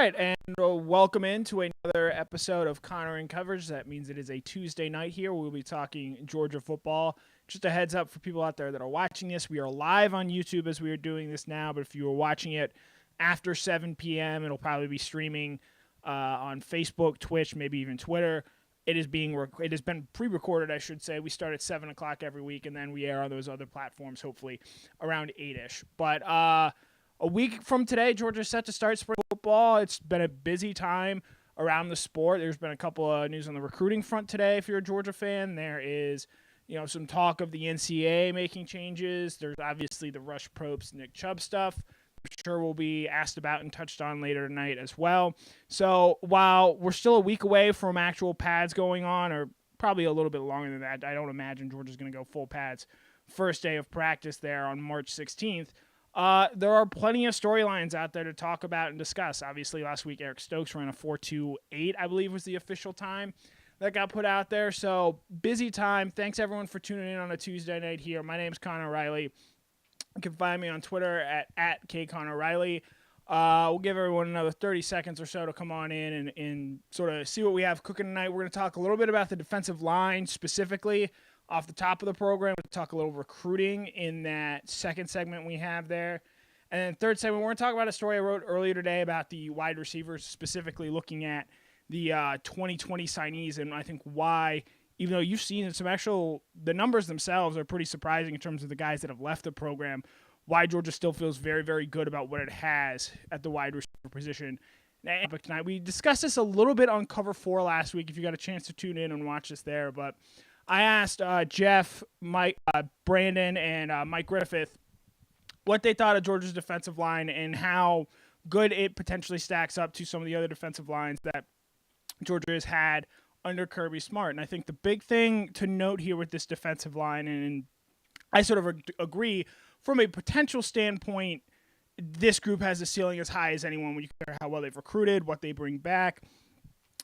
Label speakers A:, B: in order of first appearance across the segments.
A: right, and welcome into another episode of Connor in Coverage. That means it is a Tuesday night here. We'll be talking Georgia football. Just a heads up for people out there that are watching this. We are live on YouTube as we are doing this now, but if you are watching it after 7 p.m., it'll probably be streaming on Facebook, Twitch, maybe even Twitter. It has been pre-recorded, I should say. We start at 7 o'clock every week, and then we air on those other platforms, hopefully around 8-ish. But a week from today, Georgia's set to start spring football. It's been a busy time around the sport. There's been a couple of news on the recruiting front today if you're a Georgia fan. There is, some talk of the NCAA making changes. There's obviously the Rush Probst, Nick Chubb stuff. I'm sure will be asked about and touched on later tonight as well. So while we're still a week away from actual pads going on, or probably a little bit longer than that, I don't imagine Georgia's going to go full pads first day of practice there on March 16th. There are plenty of storylines out there to talk about and discuss. Obviously, last week, Eric Stokes ran a 4.28, I believe was the official time that got put out there. So, busy time. Thanks, everyone, for tuning in on a Tuesday night here. My name's Connor Riley. You can find me on Twitter at KConnorRiley. We'll give everyone another 30 seconds or so to come on in and sort of see what we have cooking tonight. We're going to talk a little bit about the defensive line specifically. Off the top of the program, we'll talk a little recruiting in that second segment we have there. And then third segment, we're going to talk about a story I wrote earlier today about the wide receivers, specifically looking at the 2020 signees and I think why, even though you've seen the numbers themselves are pretty surprising in terms of the guys that have left the program, why Georgia still feels very, very good about what it has at the wide receiver position. But tonight, we discussed this a little bit on Cover 4 last week, if you got a chance to tune in and watch this there, but I asked Jeff, Mike, Brandon, and Mike Griffith what they thought of Georgia's defensive line and how good it potentially stacks up to some of the other defensive lines that Georgia has had under Kirby Smart. And I think the big thing to note here with this defensive line, and I sort of agree, from a potential standpoint, this group has a ceiling as high as anyone when you compare how well they've recruited, what they bring back,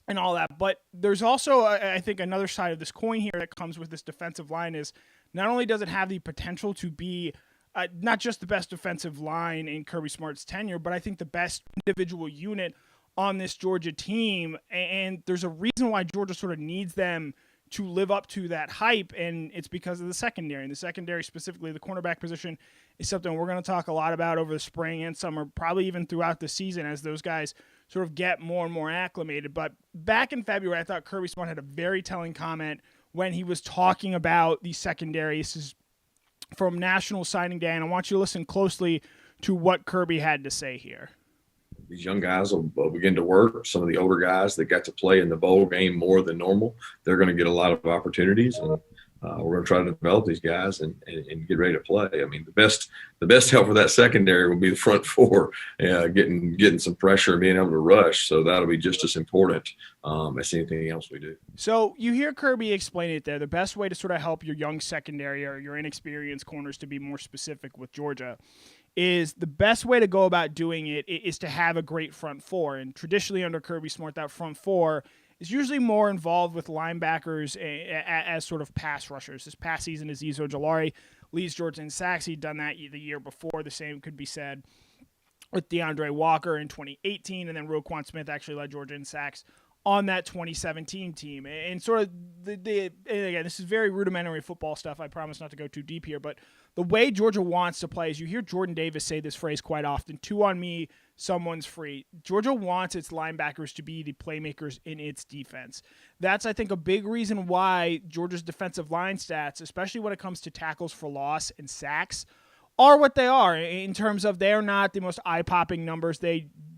A: and all that. But there's also, I think, another side of this coin here that comes with this defensive line is not only does it have the potential to be not just the best defensive line in Kirby Smart's tenure, but I think the best individual unit on this Georgia team. And there's a reason why Georgia sort of needs them to live up to that hype, and it's because of the secondary. And the secondary, specifically the cornerback position, is something we're going to talk a lot about over the spring and summer, probably even throughout the season as those guys sort of get more and more acclimated. But back in February, I thought Kirby Smart had a very telling comment when he was talking about the secondary. This is from National Signing Day, and I want you to listen closely to what Kirby had to say here.
B: These young guys will begin to work. Some of the older guys that got to play in the bowl game more than normal, they're going to get a lot of opportunities, and we're going to try to develop these guys and get ready to play. I mean, the best help for that secondary will be the front four, getting some pressure and being able to rush. So that'll be just as important as anything else we do.
A: So you hear Kirby explain it there. The best way to sort of help your young secondary or your inexperienced corners, to be more specific with Georgia, is the best way to go about doing it is to have a great front four. And traditionally under Kirby Smart, that front four is usually more involved with linebackers as sort of pass rushers. This past season, Azeez Ojulari leads Georgia in sacks. He'd done that the year before. The same could be said with DeAndre Walker in 2018, and then Roquan Smith actually led Georgia in sacks on that 2017 team. And sort of, and again, this is very rudimentary football stuff. I promise not to go too deep here, but the way Georgia wants to play is, you hear Jordan Davis say this phrase quite often, 2 on me, someone's free. Georgia wants its linebackers to be the playmakers in its defense. That's, I think, a big reason why Georgia's defensive line stats, especially when it comes to tackles for loss and sacks, are what they are in terms of they're not the most eye-popping numbers.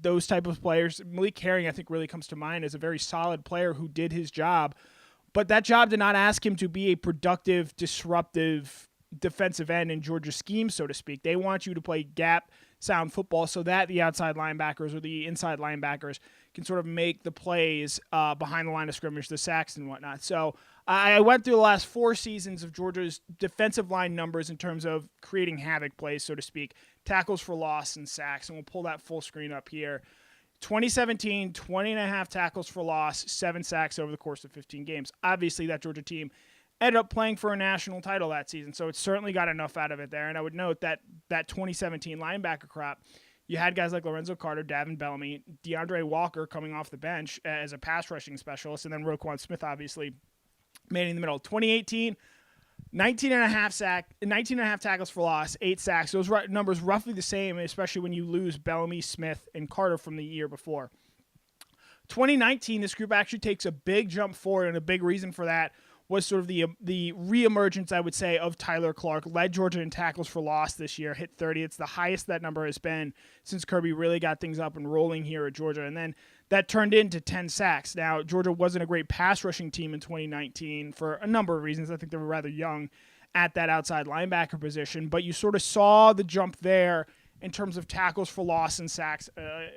A: Those type of players, Malik Herring, I think, really comes to mind as a very solid player who did his job, but that job did not ask him to be a productive, disruptive defensive end in Georgia's scheme, so to speak. They want you to play gap sound football so that the outside linebackers or the inside linebackers can sort of make the plays behind the line of scrimmage, the sacks and whatnot. So I went through the last 4 seasons of Georgia's defensive line numbers in terms of creating havoc plays, so to speak, tackles for loss and sacks, and we'll pull that full screen up here. 2017, 20.5 tackles for loss, 7 sacks over the course of 15 games. Obviously, that Georgia team ended up playing for a national title that season, so it certainly got enough out of it there. And I would note that that 2017 linebacker crop, You had guys like Lorenzo Carter, Davin Bellamy, DeAndre Walker coming off the bench as a pass rushing specialist, and then Roquan Smith obviously made in the middle. 2018, 19 and a half tackles for loss, 8 sacks. Those numbers roughly the same, especially when you lose Bellamy, Smith, and Carter from the year before. 2019, this group actually takes a big jump forward, and a big reason for that was sort of the reemergence, I would say, of Tyler Clark. Led Georgia in tackles for loss this year, hit 30. It's the highest that number has been since Kirby really got things up and rolling here at Georgia. And then that turned into 10 sacks. Now, Georgia wasn't a great pass rushing team in 2019 for a number of reasons. I think they were rather young at that outside linebacker position, but you sort of saw the jump there in terms of tackles for loss and sacks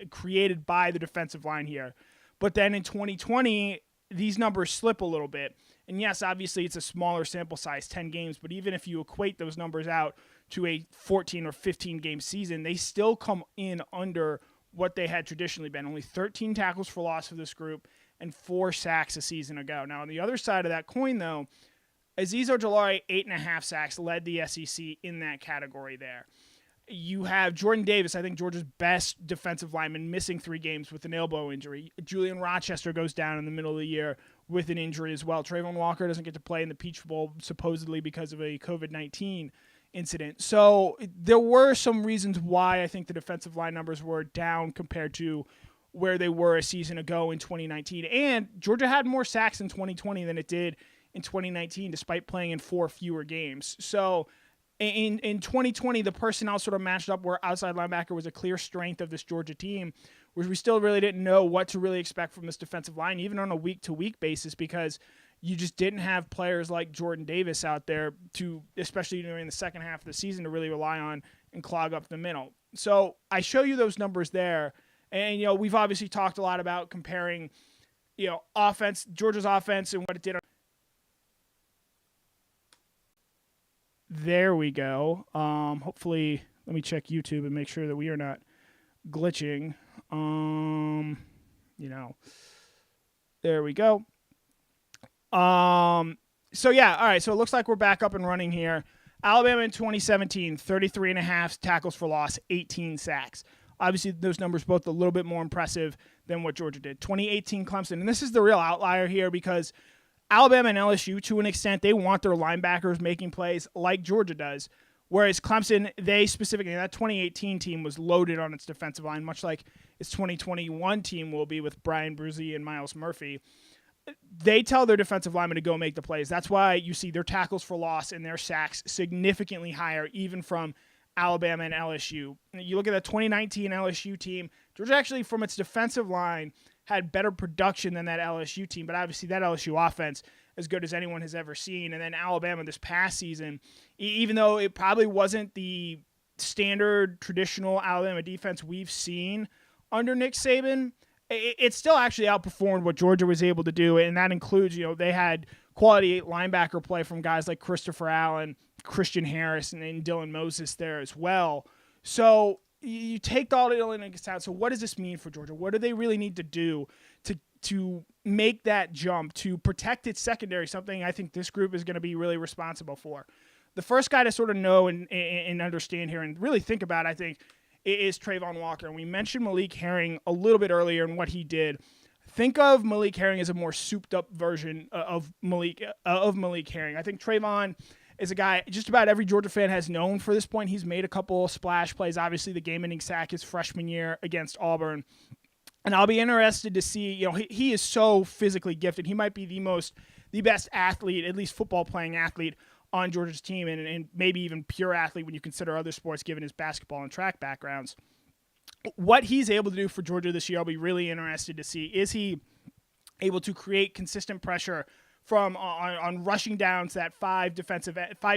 A: created by the defensive line here. But then in 2020, these numbers slip a little bit. And yes, obviously it's a smaller sample size, 10 games, but even if you equate those numbers out to a 14 or 15 game season, they still come in under what they had traditionally been. Only 13 tackles for loss for this group and 4 sacks a season ago. Now, on the other side of that coin, though, Azeez Ojulari, 8.5 sacks, led the SEC in that category there. You have Jordan Davis, I think Georgia's best defensive lineman, missing 3 games with an elbow injury. Julian Rochester goes down in the middle of the year with an injury as well. Trayvon Walker doesn't get to play in the Peach Bowl, supposedly because of a COVID-19 incident. So there were some reasons why I think the defensive line numbers were down compared to where they were a season ago in 2019. And Georgia had more sacks in 2020 than it did in 2019, despite playing in 4 fewer games. So in 2020, the personnel sort of matched up where outside linebacker was a clear strength of this Georgia team, where we still really didn't know what to really expect from this defensive line, even on a week-to-week basis, because you just didn't have players like Jordan Davis out there to, especially during the second half of the season, to really rely on and clog up the middle. So I show you those numbers there, and we've obviously talked a lot about comparing, offense, Georgia's offense, and what it did. There we go. Hopefully, let me check YouTube and make sure that we are not glitching. There we go. So yeah, all right. So it looks like we're back up and running here. Alabama in 2017, 33.5 tackles for loss, 18 sacks. Obviously, those numbers both a little bit more impressive than what Georgia did. 2018 Clemson, and this is the real outlier here because Alabama and LSU, to an extent, they want their linebackers making plays like Georgia does. Whereas Clemson, they specifically, that 2018 team was loaded on its defensive line, much like its 2021 team will be with Brian Bruzy and Miles Murphy. They tell their defensive linemen to go make the plays. That's why you see their tackles for loss and their sacks significantly higher, even from Alabama and LSU. You look at the 2019 LSU team, Georgia actually, from its defensive line, had better production than that LSU team, but obviously that LSU offense, as good as anyone has ever seen. And then Alabama this past season, even though it probably wasn't the standard traditional Alabama defense we've seen under Nick Saban, it still actually outperformed what Georgia was able to do. And that includes, they had quality linebacker play from guys like Christopher Allen, Christian Harris, and Dylan Moses there as well. So you take all the into account. So what does this mean for Georgia? What do they really need to do to make that jump, to protect its secondary, something I think this group is going to be really responsible for? The first guy to sort of know and understand here and really think about, I think, is Trayvon Walker. And we mentioned Malik Herring a little bit earlier and what he did. Think of Malik Herring as a more souped-up version of Malik Herring. I think Trayvon is a guy just about every Georgia fan has known for this point. He's made a couple splash plays. Obviously, the game-ending sack his freshman year against Auburn. And I'll be interested to see, he is so physically gifted. He might be the best athlete, at least football-playing athlete, on Georgia's team, and maybe even pure athlete when you consider other sports, given his basketball and track backgrounds. What he's able to do for Georgia this year, I'll be really interested to see. Is he able to create consistent pressure from on rushing down to that five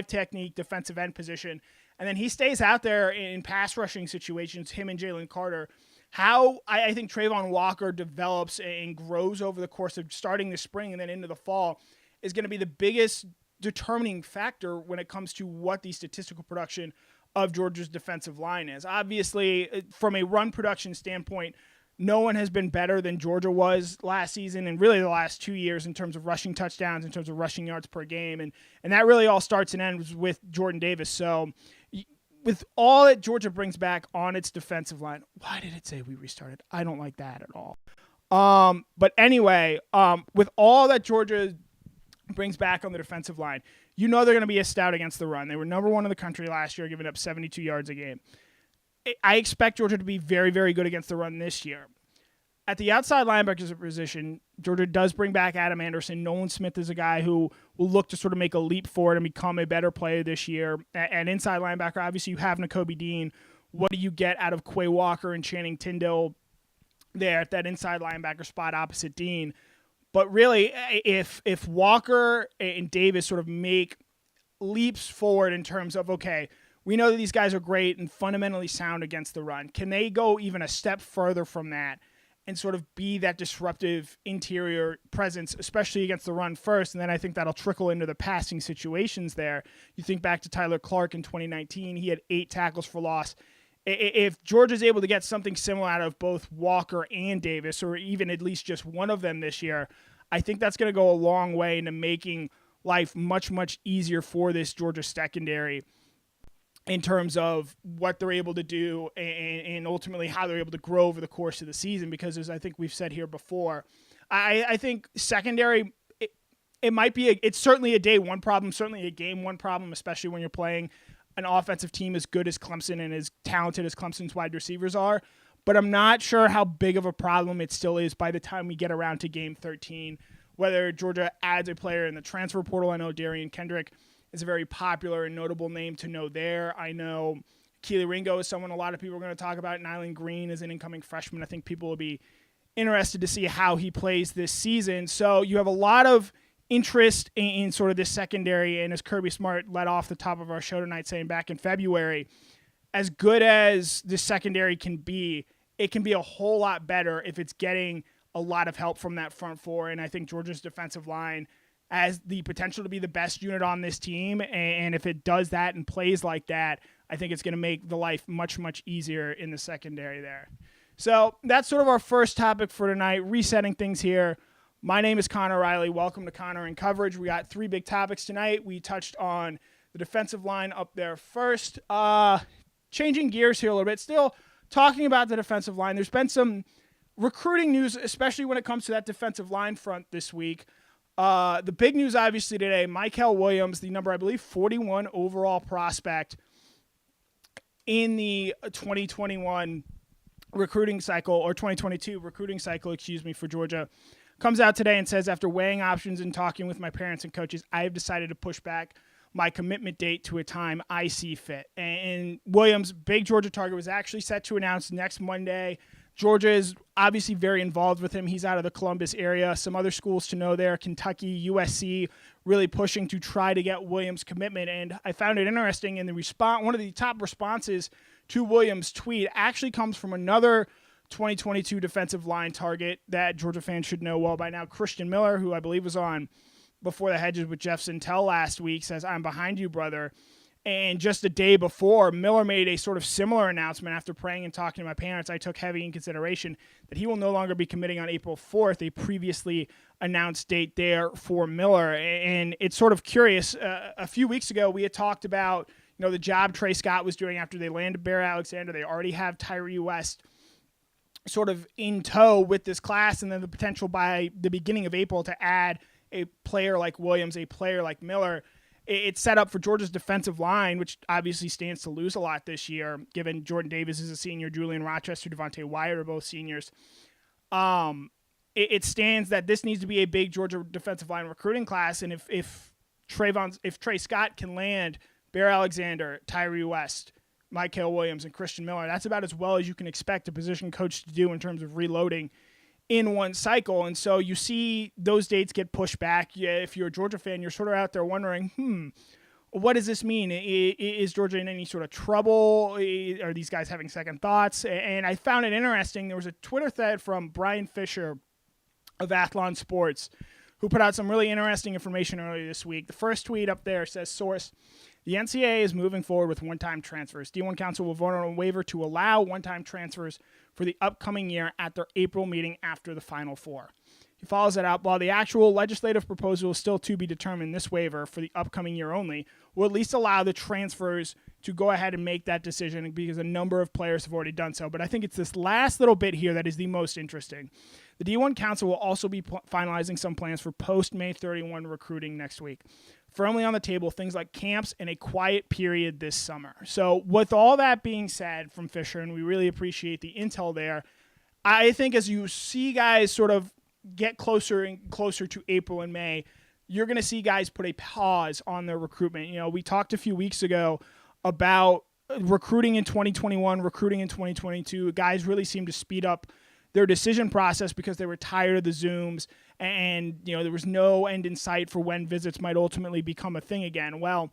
A: technique defensive end position, and then he stays out there in pass rushing situations, him and Jalen Carter. How I think Trayvon Walker develops and grows over the course of starting this spring and then into the fall is going to be the biggest determining factor when it comes to what the statistical production of Georgia's defensive line is. Obviously, from a run production standpoint, no one has been better than Georgia was last season and really the last 2 years in terms of rushing touchdowns, in terms of rushing yards per game. And that really all starts and ends with Jordan Davis. So with all that Georgia brings back on its defensive line, why did it say we restarted? I don't like that at all. But anyway, with all that Georgia brings back on the defensive line, they're going to be a stout against the run. They were number 1 in the country last year, giving up 72 yards a game. I expect Georgia to be very, very good against the run this year. At the outside linebackers position, Georgia does bring back Adam Anderson. Nolan Smith is a guy who will look to sort of make a leap forward and become a better player this year. And inside linebacker, obviously you have Nakobe Dean. What do you get out of Quay Walker and Channing Tindall there at that inside linebacker spot opposite Dean? But really, if Walker and Davis sort of make leaps forward in terms of, okay, we know that these guys are great and fundamentally sound against the run, can they go even a step further from that and sort of be that disruptive interior presence, especially against the run first? And then I think that'll trickle into the passing situations there. You think back to Tyler Clark in 2019, he had 8 tackles for loss. If Georgia's able to get something similar out of both Walker and Davis, or even at least just one of them this year, I think that's going to go a long way into making life much, much easier for this Georgia secondary in terms of what they're able to do and ultimately how they're able to grow over the course of the season. Because as I think we've said here before, I think secondary, it's certainly a day one problem, certainly a game one problem, especially when you're playing an offensive team as good as Clemson and as talented as Clemson's wide receivers are. But I'm not sure how big of a problem it still is by the time we get around to game 13, whether Georgia adds a player in the transfer portal. I know Darian Kendrick is a very popular and notable name to know there. I know Keely Ringo is someone a lot of people are going to talk about. Nyland Green is an incoming freshman. I think people will be interested to see how he plays this season. So you have a lot of interest in sort of this secondary, and as Kirby Smart led off the top of our show tonight saying back in February, as good as this secondary can be, it can be a whole lot better if it's getting a lot of help from that front four. And I think Georgia's defensive line has the potential to be the best unit on this team. And if it does that and plays like that, I think it's going to make the life much, much easier in the secondary there. So that's sort of our first topic for tonight, resetting things here. My name is Connor Riley. Welcome to Connor in Coverage. We got 3 big topics tonight. We touched on the defensive line up there first. Changing gears here a little bit, still talking about the defensive line. There's been some recruiting news, especially when it comes to that defensive line front this week. The big news, obviously, today, Mykel Williams, the number, I believe, 41 overall prospect in the 2021 recruiting cycle, or 2022 recruiting cycle, for Georgia, comes out today and says, after weighing options and talking with my parents and coaches, I have decided to push back my commitment date to a time I see fit. And Williams, big Georgia target, was actually set to announce next Monday. Georgia is obviously very involved with him. He's out of the Columbus area. Some other schools to know there, Kentucky, USC, really pushing to try to get Williams' commitment. And I found it interesting in the response. One of the top responses to Williams' tweet actually comes from another 2022 defensive line target that Georgia fans should know well by now. Christian Miller, who I believe was on Before the Hedges with Jeff Sintel last week, says, "I'm behind you, brother." And just a day before, Miller made a sort of similar announcement after praying and talking to my parents. I took heavy in consideration that he will no longer be committing on April 4th, a previously announced date there for Miller. And it's sort of curious. A few weeks ago, we had talked about the job Trey Scott was doing after they landed Bear Alexander. They already have Tyree West sort of in tow with this class, and then the potential by the beginning of April to add a player like Williams, a player like Miller. It's set up for Georgia's defensive line, which obviously stands to lose a lot this year, given Jordan Davis is a senior, Julian Rochester, Devontae Wyatt are both seniors. It stands that this needs to be a big Georgia defensive line recruiting class, and if Trey Scott can land Bear Alexander, Tyree West, Mykel Williams, and Christian Miller, that's about as well as you can expect a position coach to do in terms of reloading in one cycle. And so you see those dates get pushed back. Yeah, if you're a Georgia fan, you're sort of out there wondering, what does this mean? Is Georgia in any sort of trouble? Are these guys having second thoughts? And I found it interesting. There was a Twitter thread from Brian Fisher of Athlon Sports who put out some really interesting information earlier this week. The first tweet up there says, source, the NCAA is moving forward with one-time transfers. D1 Council will vote on a waiver to allow one-time transfers for the upcoming year at their April meeting after the Final Four. He follows that out. While the actual legislative proposal is still to be determined, this waiver for the upcoming year only will at least allow the transfers to go ahead and make that decision because a number of players have already done so. But I think it's this last little bit here that is the most interesting. The D1 Council will also be finalizing some plans for post-May 31 recruiting next week. Firmly on the table, things like camps and a quiet period this summer. So with all that being said from Fisher, and we really appreciate the intel there, I think as you see guys sort of get closer and closer to April and May, you're going to see guys put a pause on their recruitment. You know, we talked a few weeks ago about recruiting in 2021, recruiting in 2022. Guys really seem to speed up their decision process because they were tired of the Zooms and, you know, there was no end in sight for when visits might ultimately become a thing again. Well,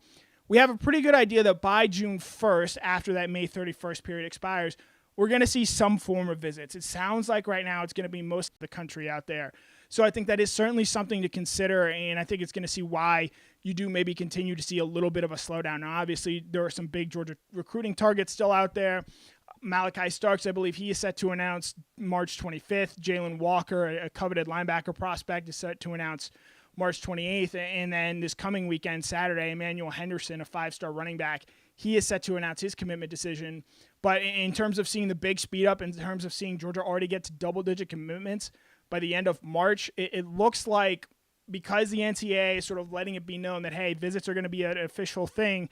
A: we have a pretty good idea that by June 1st, after that May 31st period expires, we're going to see some form of visits. It sounds like right now it's going to be most of the country out there. So I think that is certainly something to consider, and I think it's going to see why you do maybe continue to see a little bit of a slowdown. Now, obviously, there are some big Georgia recruiting targets still out there. Malachi Starks, I believe he is set to announce March 25th. Jalen Walker, a coveted linebacker prospect, is set to announce March 28th. And then this coming weekend, Saturday, Emmanuel Henderson, a 5-star running back, he is set to announce his commitment decision. But in terms of seeing the big speed up, in terms of seeing Georgia already get to double-digit commitments by the end of March, it looks like because the NCAA is sort of letting it be known that, hey, visits are going to be an official thing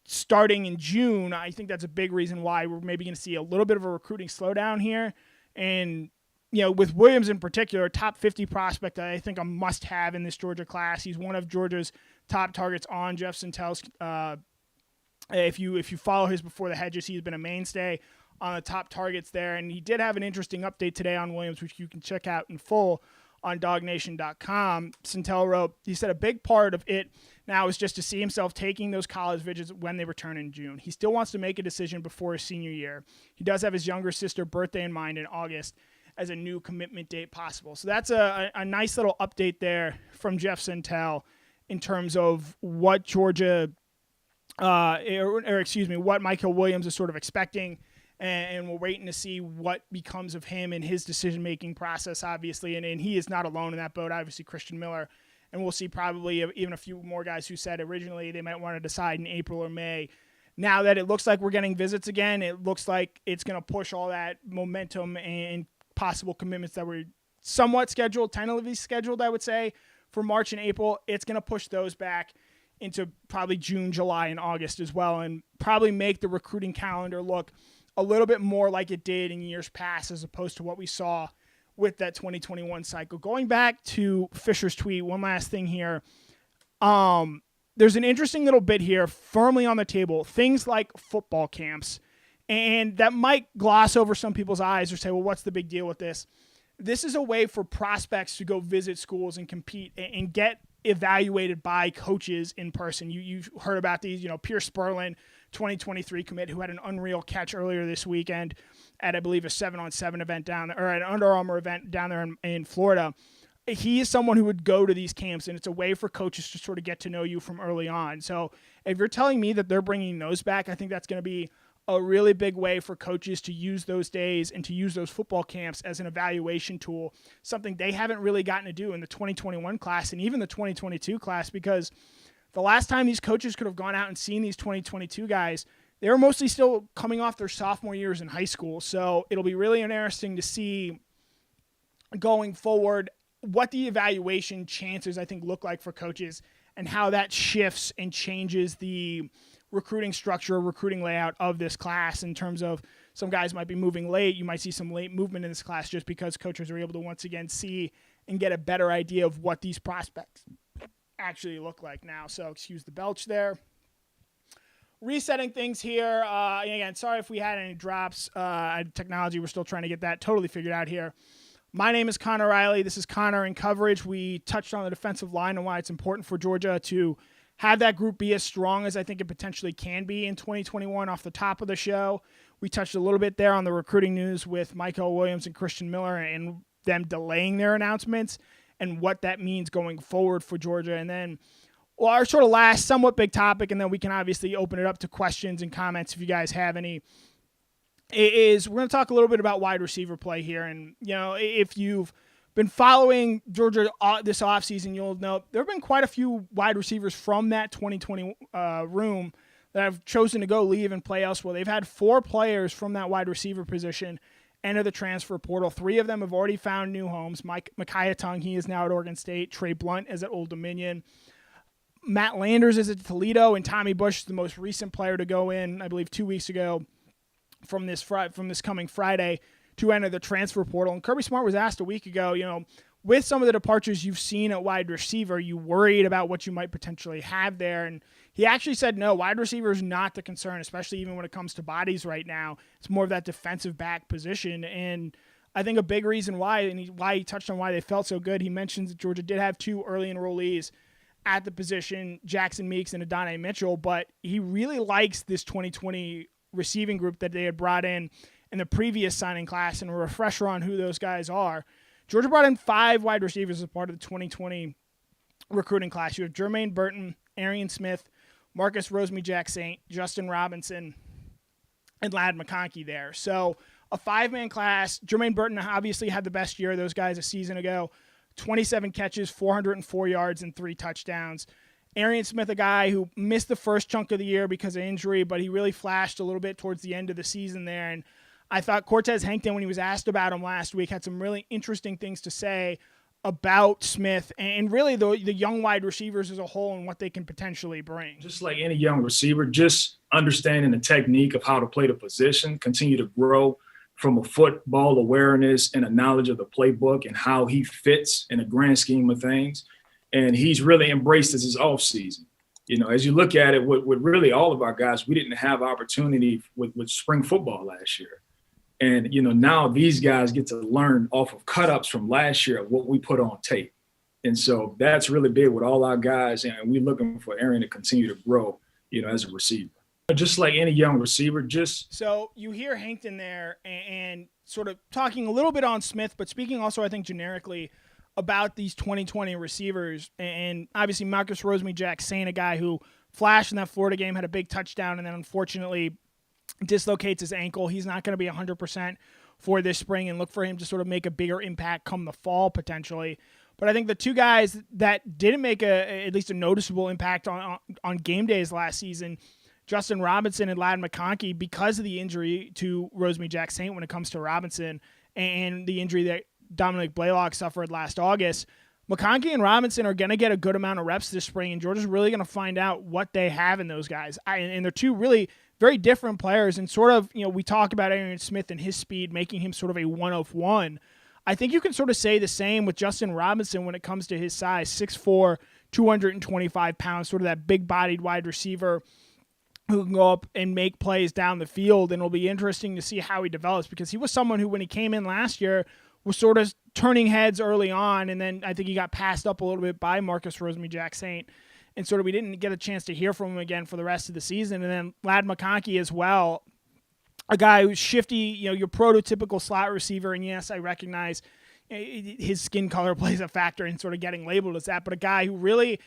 A: starting in June, I think that's a big reason why we're maybe going to see a little bit of a recruiting slowdown here. And, you know, with Williams in particular, top 50 prospect, I think a must-have in this Georgia class. He's one of Georgia's top targets on Jeff Santel's. If you follow his Before the Hedges, he's been a mainstay on the top targets there. And he did have an interesting update today on Williams, which you can check out in full on dognation.com. Santel wrote, he said a big part of it now is just to see himself taking those college visits when they return in June. He still wants to make a decision before his senior year. He does have his younger sister's birthday in mind in August as a new commitment date possible. So that's a nice little update there from Jeff Santel in terms of what Georgia, what Michael Williams is sort of expecting. And we're waiting to see what becomes of him and his decision-making process, obviously. And he is not alone in that boat, obviously, Christian Miller. And we'll see probably even a few more guys who said originally they might want to decide in April or May. Now that it looks like we're getting visits again, it looks like it's going to push all that momentum and possible commitments that were somewhat scheduled, tentatively scheduled, I would say, for March and April. It's going to push those back into probably June, July, and August as well, and probably make the recruiting calendar look a little bit more like it did in years past as opposed to what we saw with that 2021 cycle. Going back to Fisher's tweet, one last thing here. There's an interesting little bit here firmly on the table, things like football camps, and that might gloss over some people's eyes or say, well, what's the big deal with this? This is a way for prospects to go visit schools and compete and get evaluated by coaches in person. You've heard about these, Pierce Sperlin, 2023 commit, who had an unreal catch earlier this weekend at, I believe, a 7-on-7 event down there, or an Under Armour event down there in Florida. He is someone who would go to these camps, and it's a way for coaches to sort of get to know you from early on. So if you're telling me that they're bringing those back, I think that's going to be a really big way for coaches to use those days and to use those football camps as an evaluation tool, something they haven't really gotten to do in the 2021 class and even the 2022 class, because the last time these coaches could have gone out and seen these 2022 guys, they were mostly still coming off their sophomore years in high school. So it'll be really interesting to see going forward what the evaluation chances, I think, look like for coaches and how that shifts and changes the recruiting structure, recruiting layout of this class in terms of some guys might be moving late. You might see some late movement in this class just because coaches are able to once again see and get a better idea of what these prospects actually look like now. So excuse the belch there. Resetting things here. Again, sorry if we had any drops. Technology, we're still trying to get that totally figured out here. My name is Connor Riley. This is Connor in Coverage. We touched on the defensive line and why it's important for Georgia to have that group be as strong as I think it potentially can be in 2021 off the top of the show. We touched a little bit there on the recruiting news with Michael Williams and Christian Miller and them delaying their announcements and what that means going forward for Georgia. And then our sort of last somewhat big topic, and then we can obviously open it up to questions and comments if you guys have any, is we're going to talk a little bit about wide receiver play here. And, if you've been following Georgia this offseason, you'll know there have been quite a few wide receivers from that 2020 room that have chosen to go leave and play elsewhere. They've had 4 players from that wide receiver position enter the transfer portal. 3 of them have already found new homes. Micaiah Tongue, he is now at Oregon State. Trey Blunt is at Old Dominion. Matt Landers is at Toledo, and Tommy Bush is the most recent player to go in, I believe 2 weeks ago from this coming Friday to enter the transfer portal. And Kirby Smart was asked a week ago, with some of the departures you've seen at wide receiver, are you worried about what you might potentially have there? And he actually said, no, wide receiver is not the concern, especially even when it comes to bodies right now. It's more of that defensive back position. And I think a big reason why, and why he touched on why they felt so good, he mentions that Georgia did have 2 early enrollees at the position, Jackson Meeks and Adonai Mitchell, but he really likes this 2020 receiving group that they had brought in the previous signing class. And a refresher on who those guys are. Georgia brought in 5 wide receivers as part of the 2020 recruiting class. You have Jermaine Burton, Arian Smith, Marcus Rosemy-Jack-Saint, Justin Robinson, and Ladd McConkey there. So a 5-man class. Jermaine Burton obviously had the best year of those guys a season ago. 27 catches, 404 yards, and 3 touchdowns. Arian Smith, a guy who missed the first chunk of the year because of injury, but he really flashed a little bit towards the end of the season there. And I thought Cortez Hankton, when he was asked about him last week, had some really interesting things to say about Smith and really the young wide receivers as a whole and what they can potentially bring.
C: Just like any young receiver, just understanding the technique of how to play the position, continue to grow from a football awareness and a knowledge of the playbook and how he fits in a grand scheme of things. And he's really embraced this offseason. As you look at it, with really all of our guys, we didn't have opportunity with spring football last year. And, now these guys get to learn off of cut-ups from last year of what we put on tape. And so that's really big with all our guys. And we're looking for Aaron to continue to grow, as a receiver. Just like any young receiver,
A: So you hear Hankton there and sort of talking a little bit on Smith, but speaking also, I think, generically about these 2020 receivers. And obviously Marcus Rosemy-Jack-Saint, a guy who flashed in that Florida game, had a big touchdown, and then unfortunately dislocates his ankle. He's not going to be 100% for this spring, and look for him to sort of make a bigger impact come the fall potentially. But I think the 2 guys that didn't make at least a noticeable impact on game days last season, Justin Robinson and Ladd McConkey, because of the injury to Rosemy-Jack-Saint when it comes to Robinson and the injury that Dominic Blaylock suffered last August, McConkey and Robinson are going to get a good amount of reps this spring, and Georgia's really going to find out what they have in those guys. And they're 2 really very different players, and sort of, we talk about Arian Smith and his speed, making him sort of a 1-of-1. I think you can sort of say the same with Justin Robinson when it comes to his size, 6'4", 225 pounds, sort of that big-bodied wide receiver who can go up and make plays down the field, and it'll be interesting to see how he develops, because he was someone who, when he came in last year, was sort of turning heads early on, and then I think he got passed up a little bit by Marcus Rosemy-Jack-Saint, and sort of we didn't get a chance to hear from him again for the rest of the season. And then Ladd McConkey as well, a guy who's shifty, your prototypical slot receiver, and yes, I recognize his skin color plays a factor in sort of getting labeled as that, but a guy who really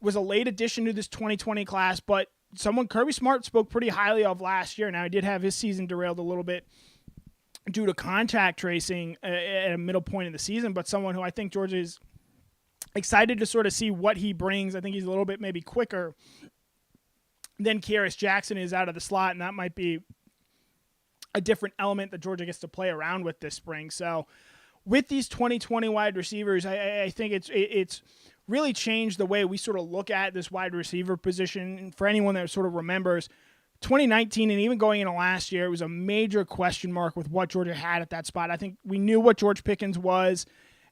A: was a late addition to this 2020 class, but someone Kirby Smart spoke pretty highly of last year. Now, he did have his season derailed a little bit due to contact tracing at a middle point in the season, but someone who I think Georgia is excited to sort of see what he brings. I think he's a little bit maybe quicker than Kearis Jackson is out of the slot, and that might be a different element that Georgia gets to play around with this spring. So with these 2020 wide receivers, I think it's really changed the way we sort of look at this wide receiver position. And for anyone that sort of remembers, 2019 and even going into last year, it was a major question mark with what Georgia had at that spot. I think we knew what George Pickens was,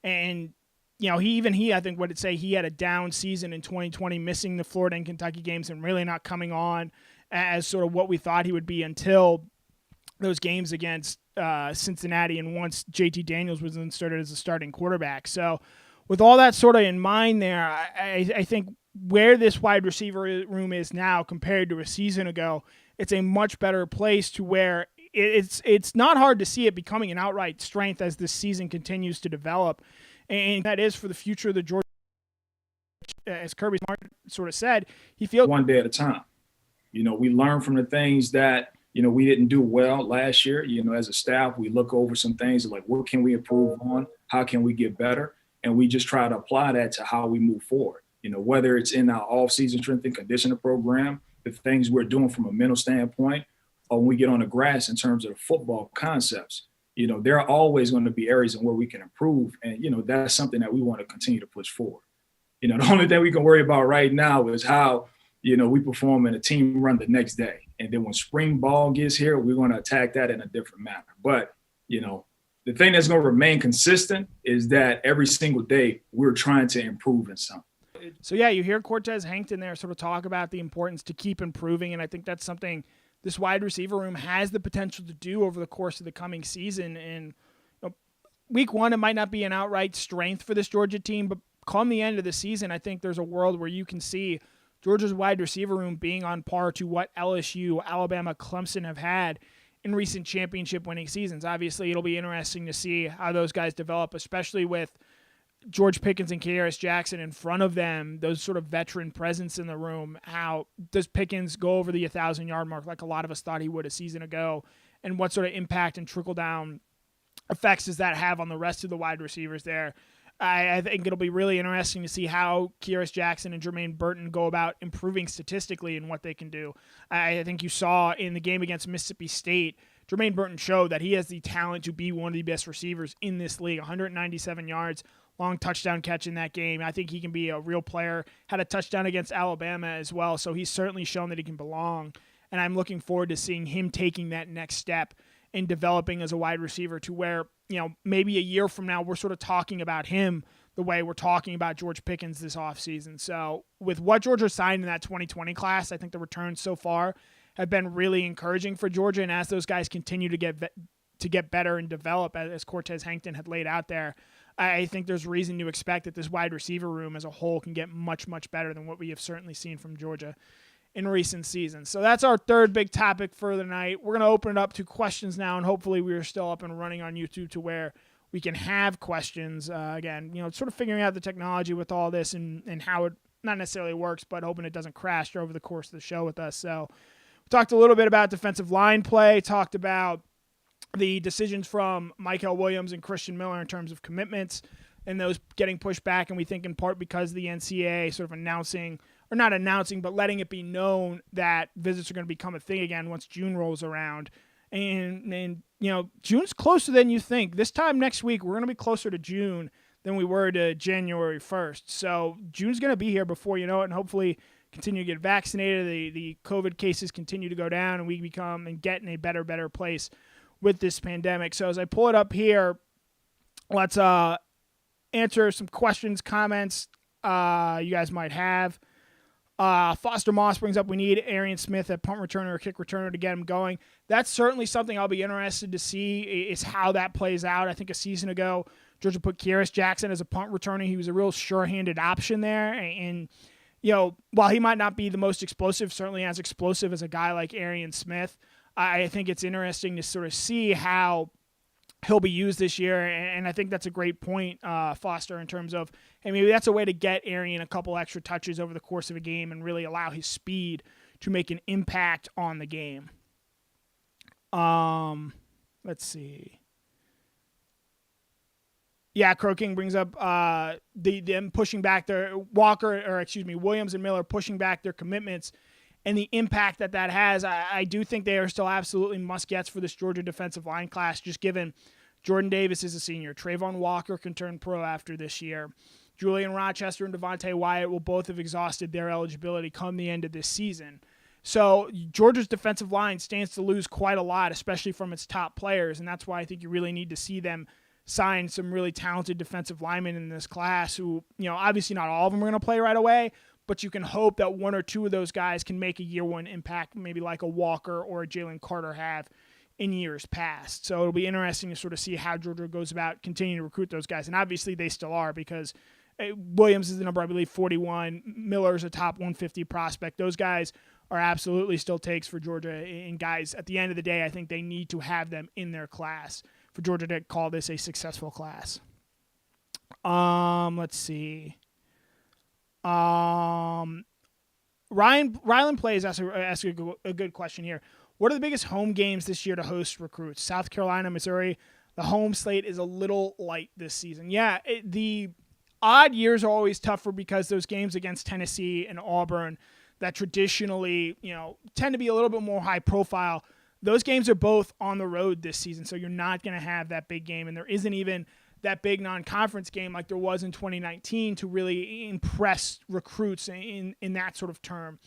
A: and he I think would say he had a down season in 2020, missing the Florida and Kentucky games and really not coming on as sort of what we thought he would be until those games against Cincinnati and once JT Daniels was inserted as a starting quarterback. So with all that sort of in mind there, I think where this wide receiver room is now compared to a season ago, it's a much better place to where it's not hard to see it becoming an outright strength as this season continues to develop. And that is for the future of the Georgia, as Kirby Smart sort of said, he feels
C: one day at a time. We learn from the things that, we didn't do well last year. As a staff, we look over some things like what can we improve on? how can we get better? And we just try to apply that to how we move forward. Whether it's in our off-season strength and conditioning program, the things we're doing from a mental standpoint, or when we get on the grass in terms of the football concepts, there are always going to be areas in where we can improve. And, that's something that we want to continue to push forward. The only thing we can worry about right now is how, we perform in a team run the next day. And then when spring ball gets here, we're going to attack that in a different manner. But, the thing that's going to remain consistent is that every single day we're trying to improve in something.
A: So, yeah, you hear Cortez Hankton there sort of talk about the importance to keep improving, and I think that's something this wide receiver room has the potential to do over the course of the coming season. And week one, it might not be an outright strength for this Georgia team, but come the end of the season, I think there's a world where you can see Georgia's wide receiver room being on par to what LSU, Alabama, Clemson have had in recent championship winning seasons. Obviously, it'll be interesting to see how those guys develop, especially with George Pickens and Kearis Jackson in front of them, those sort of veteran presence in the room. How does Pickens go over the 1,000-yard mark like a lot of us thought he would a season ago? And what sort of impact and trickle-down effects does that have on the rest of the wide receivers there? I think it'll be really interesting to see how Kearis Jackson and Jermaine Burton go about improving statistically and what they can do. I think you saw in the game against Mississippi State, Jermaine Burton showed that he has the talent to be one of the best receivers in this league. 197 yards, long touchdown catch in that game. I think he can be a real player. Had a touchdown against Alabama as well, so he's certainly shown that he can belong. And I'm looking forward to seeing him taking that next step in developing as a wide receiver to where, maybe a year from now we're sort of talking about him the way we're talking about George Pickens this offseason. So with what Georgia signed in that 2020 class, I think the returns so far have been really encouraging for Georgia. And as those guys continue to get better and develop, as Cortez Hankton had laid out there, I think there's reason to expect that this wide receiver room as a whole can get much, much better than what we have certainly seen from Georgia in recent seasons. So that's our third big topic for the night. We're going to open it up to questions now, and hopefully we are still up and running on YouTube to where we can have questions. Again, sort of figuring out the technology with all this and how it not necessarily works, but hoping it doesn't crash over the course of the show with us. So we talked a little bit about defensive line play, talked about the decisions from Michael Williams and Christian Miller in terms of commitments and those getting pushed back, and we think in part because the NCAA sort of not announcing, but letting it be known that visits are going to become a thing again once June rolls around. And June's closer than you think. This time next week, we're going to be closer to June than we were to January 1st. So June's going to be here before you know it, and hopefully continue to get vaccinated. The COVID cases continue to go down, and we become and get in a better place with this pandemic. So as I pull it up here, let's answer some questions, comments you guys might have. Foster Moss brings up we need Arian Smith at punt returner or kick returner to get him going. That's certainly something I'll be interested to see is how that plays out. I think a season ago, Georgia put Kearis Jackson as a punt returner. He was a real sure-handed option there. And while he might not be the most explosive, certainly as explosive as a guy like Arian Smith, I think it's interesting to sort of see how he'll be used this year, and I think that's a great point, Foster, in terms of, hey, maybe that's a way to get Arian a couple extra touches over the course of a game and really allow his speed to make an impact on the game. Let's see. Yeah, Crow King brings up them pushing back their Williams and Miller pushing back their commitments and the impact that has. I do think they are still absolutely must-gets for this Georgia defensive line class, just given Jordan Davis is a senior. Trayvon Walker can turn pro after this year. Julian Rochester and Devontae Wyatt will both have exhausted their eligibility come the end of this season. So Georgia's defensive line stands to lose quite a lot, especially from its top players, and that's why I think you really need to see them sign some really talented defensive linemen in this class who, obviously not all of them are going to play right away, but you can hope that one or two of those guys can make a year one impact, maybe like a Walker or a Jalen Carter have in years past. So it'll be interesting to sort of see how Georgia goes about continuing to recruit those guys. And obviously they still are, because Williams is the number, I believe, 41. Miller's a top 150 prospect. Those guys are absolutely still takes for Georgia. And guys, at the end of the day, I think they need to have them in their class for Georgia to call this a successful class. Let's see. Rylan Plays asked a good question here. What are the biggest home games this year to host recruits? South Carolina, Missouri, the home slate is a little light this season. Yeah, the odd years are always tougher because those games against Tennessee and Auburn that traditionally, tend to be a little bit more high profile. Those games are both on the road this season, so you're not going to have that big game, and there isn't even that big non-conference game like there was in 2019 to really impress recruits in that sort of term.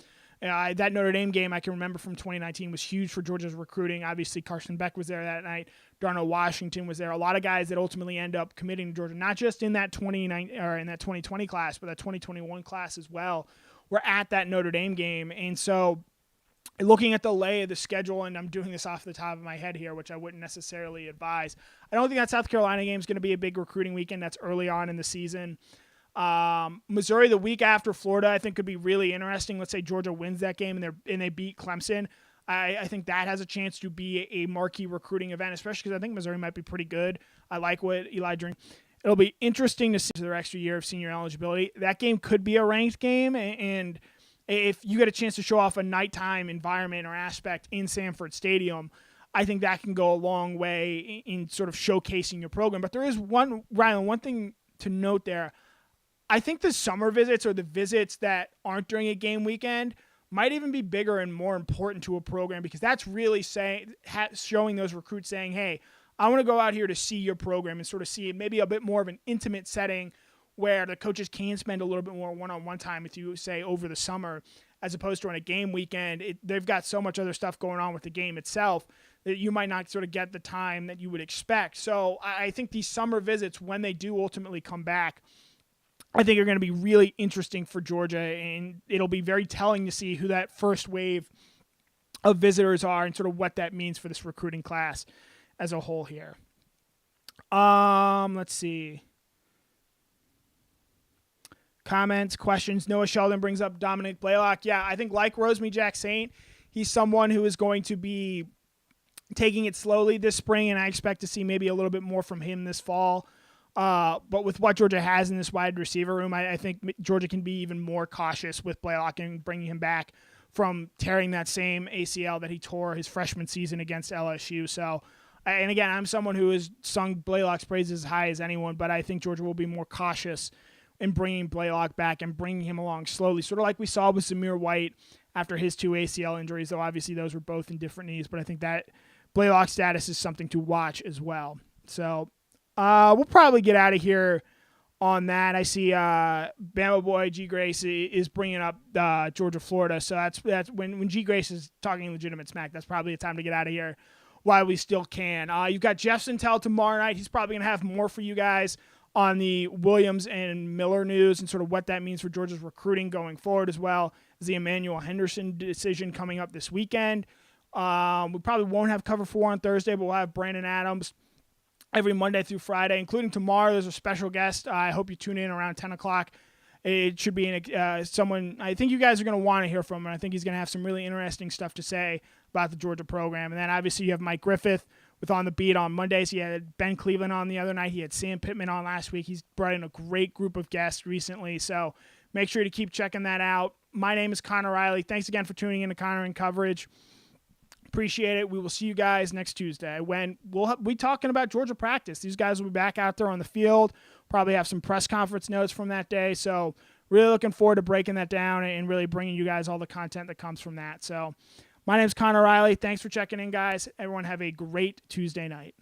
A: That Notre Dame game I can remember from 2019 was huge for Georgia's recruiting. Obviously, Carson Beck was there that night. Darnell Washington was there. A lot of guys that ultimately end up committing to Georgia, not just in that 2020 class, but that 2021 class as well, were at that Notre Dame game. And so looking at the lay of the schedule, and I'm doing this off the top of my head here, which I wouldn't necessarily advise, I don't think that South Carolina game is going to be a big recruiting weekend. That's early on in the season. Missouri the week after Florida, I think could be really interesting. Let's say Georgia wins that game and they beat Clemson. I think that has a chance to be a marquee recruiting event, especially because I think Missouri might be pretty good. I like what Eli doing. It'll be interesting to see their extra year of senior eligibility. That game could be a ranked game, and if you get a chance to show off a nighttime environment or aspect in Sanford Stadium, I think that can go a long way in sort of showcasing your program. But there is one thing to note there. I think the summer visits or the visits that aren't during a game weekend might even be bigger and more important to a program, because that's really showing those recruits saying, hey, I want to go out here to see your program and sort of see maybe a bit more of an intimate setting where the coaches can spend a little bit more one-on-one time with you, say, over the summer, as opposed to on a game weekend. They've got so much other stuff going on with the game itself that you might not sort of get the time that you would expect. So I think these summer visits, when they do ultimately come back, I think are going to be really interesting for Georgia, and it'll be very telling to see who that first wave of visitors are and sort of what that means for this recruiting class as a whole here. Let's see. Comments, questions. Noah Sheldon brings up Dominic Blaylock. Yeah, I think like Rosemy Jack Saint, he's someone who is going to be taking it slowly this spring, and I expect to see maybe a little bit more from him this fall. But with what Georgia has in this wide receiver room, I think Georgia can be even more cautious with Blaylock and bringing him back from tearing that same ACL that he tore his freshman season against LSU. So, and again, I'm someone who has sung Blaylock's praises as high as anyone, but I think Georgia will be more cautious in bringing Blaylock back and bringing him along slowly, sort of like we saw with Zamir White after his 2 ACL injuries, though obviously those were both in different knees. But I think that Blaylock's status is something to watch as well. So we'll probably get out of here on that. I see Bama boy G Grace is bringing up Georgia, Florida. So that's when G Grace is talking legitimate smack, that's probably a time to get out of here while we still can. You've got Jeff Sintel tomorrow night. He's probably going to have more for you guys on the Williams and Miller news and sort of what that means for Georgia's recruiting going forward, as well as the Emmanuel Henderson decision coming up this weekend. We probably won't have cover 4 on Thursday, but we'll have Brandon Adams every Monday through Friday, including tomorrow. There's a special guest. I hope you tune in around 10 o'clock. It should be someone I think you guys are going to want to hear from, and I think he's going to have some really interesting stuff to say about the Georgia program. And then obviously you have Mike Griffith with On the Beat on Mondays. He had Ben Cleveland on the other night. He had Sam Pittman on last week. He's brought in a great group of guests recently, so make sure to keep checking that out. My name is Connor Riley. Thanks again for tuning in to Connor in Coverage. Appreciate it. We will see you guys next Tuesday when we'll be talking about Georgia practice. These guys will be back out there on the field. Probably have some press conference notes from that day. So really looking forward to breaking that down and really bringing you guys all the content that comes from that. So my name is Connor Riley. Thanks for checking in, guys. Everyone have a great Tuesday night.